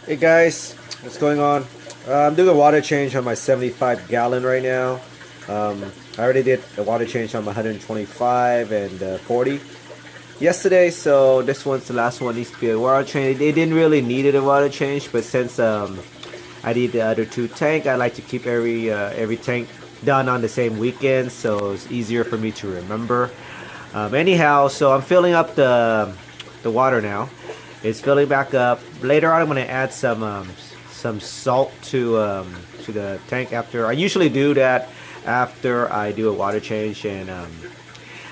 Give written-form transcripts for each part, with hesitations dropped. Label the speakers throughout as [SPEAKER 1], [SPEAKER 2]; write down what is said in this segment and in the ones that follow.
[SPEAKER 1] Hey guys, what's going on? I'm doing a water change on my 75 gallon right now. I already did a water change on my 125 and 40 yesterday, so this one's the last one. Needs to be a water change. They didn't really need a water change, but since I need the other two tank, I like to keep every tank done on the same weekend, so it's easier for me to remember. Anyhow, so I'm filling up the water now. It's filling back up. Later on, I'm gonna add some salt to the tank after. I usually do that after I do a water change, and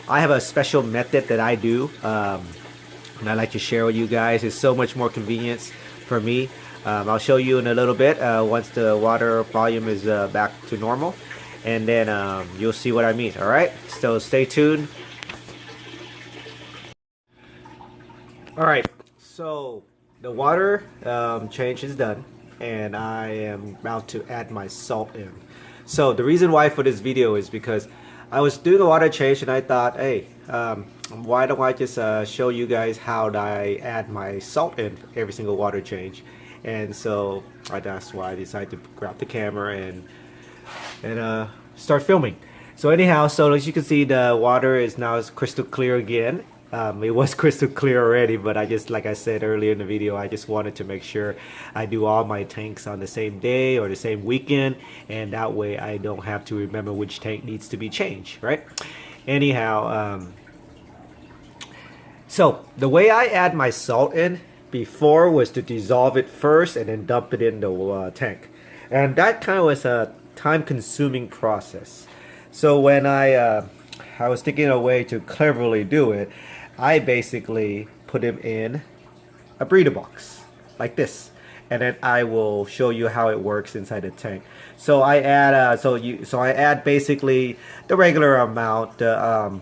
[SPEAKER 1] I have a special method that I do, and I like to share with you guys. It's so much more convenience for me. I'll show you in a little bit once the water volume is back to normal, and then you'll see what I mean. All right, so stay tuned. All right, so the water change is done, and I am about to add my salt in. So the reason why for this video is because I was doing a water change and I thought, hey, why don't I just show you guys how I add my salt in every single water change. And so that's why I decided to grab the camera and start filming. So anyhow, so as you can see, the water is now crystal clear again. It was crystal clear already, but I just, like I said earlier in the video, I just wanted to make sure I do all my tanks on the same day or the same weekend, and that way I don't have to remember which tank needs to be changed, right? Anyhow, so the way I add my salt in before was to dissolve it first and then dump it in the tank, and that kind of was a time-consuming process. So when I was thinking of a way to cleverly do it, I basically put him in a breeder box like this, and then I will show you how it works inside the tank. So I add I add basically the regular amount, a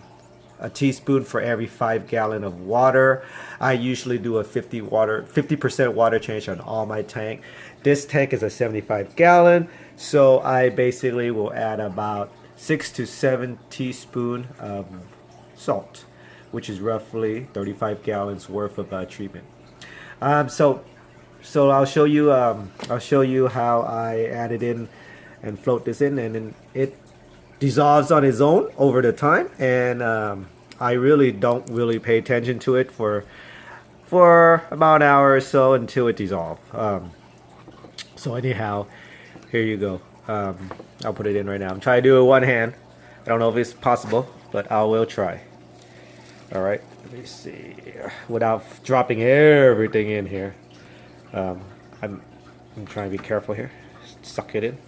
[SPEAKER 1] teaspoon for every 5 gallon of water. I usually do a 50% water change on all my tank. This tank is a 75 gallon, so I basically will add about 6 to 7 teaspoon of salt, which is roughly 35 gallons worth of treatment. So I'll show you how I add it in and float this in, and then it dissolves on its own over the time, and I really don't really pay attention to it for about an hour or so until it dissolves. So anyhow, here you go. I'll put it in right now. I'm trying to do it with one hand. I don't know if it's possible, but I will try. All right, let me see. Without dropping everything in here. I'm trying to be careful here. Suck it in.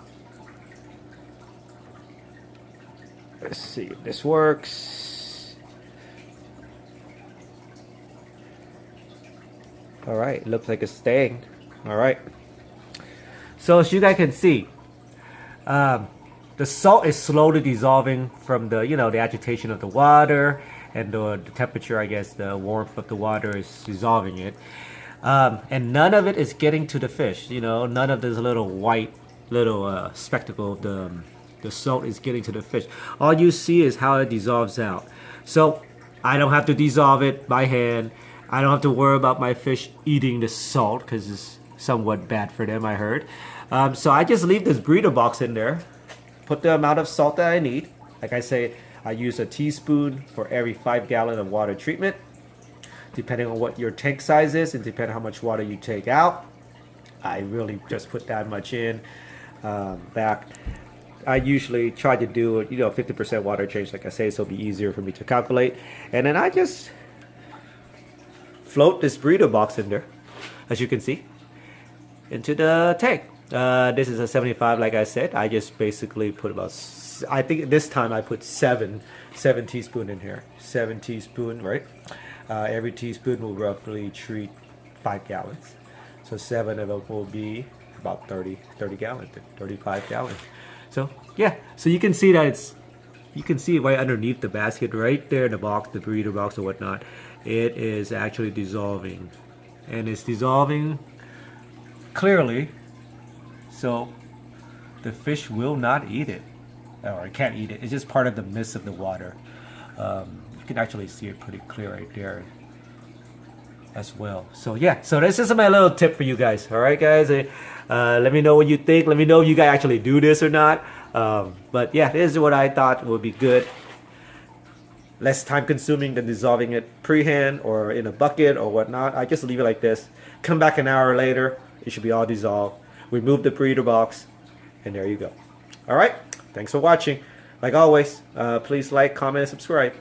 [SPEAKER 1] Let's see if this works. All right, looks like it's staying. All right. So as you guys can see, the salt is slowly dissolving from the agitation of the water, and the temperature, I guess the warmth of the water is dissolving it. And none of it is getting to the fish. None of this little white spectacle of the salt is getting to the fish. All you see is how it dissolves out. So I don't have to dissolve it by hand. I don't have to worry about my fish eating the salt because it's somewhat bad for them, I heard. So I just leave this breeder box in there, put the amount of salt that I need. Like I say, I use a teaspoon for every 5 gallon of water treatment, depending on what your tank size is and depending on how much water you take out. I really just put that much in back. I usually try to do 50% water change, like I say, so it'll be easier for me to calculate. And then I just float this breeder box in there, as you can see, into the tank. This is a 75, like I said. I just basically put about, I think this time I put seven teaspoon in here. 7 teaspoon, right? Every teaspoon will roughly treat 5 gallons. So 7 of them will be about 30 gallons, 35 gallons. So yeah, so you can see that you can see right underneath the basket, right there in the box, the breeder box or whatnot. It is actually dissolving, and it's dissolving clearly. So the fish will not eat it, or it can't eat it. It's just part of the mist of the water. You can actually see it pretty clear right there. as well. So yeah, so this is my little tip for you guys. All right, guys. Let me know what you think. Let me know if you guys actually do this or not. But yeah, this is what I thought would be good. Less time consuming than dissolving it pre-hand or in a bucket or whatnot. I just leave it like this. Come back an hour later. It should be all dissolved. Remove the breeder box. And there you go. All right. Thanks for watching. Like always, please like, comment, and subscribe.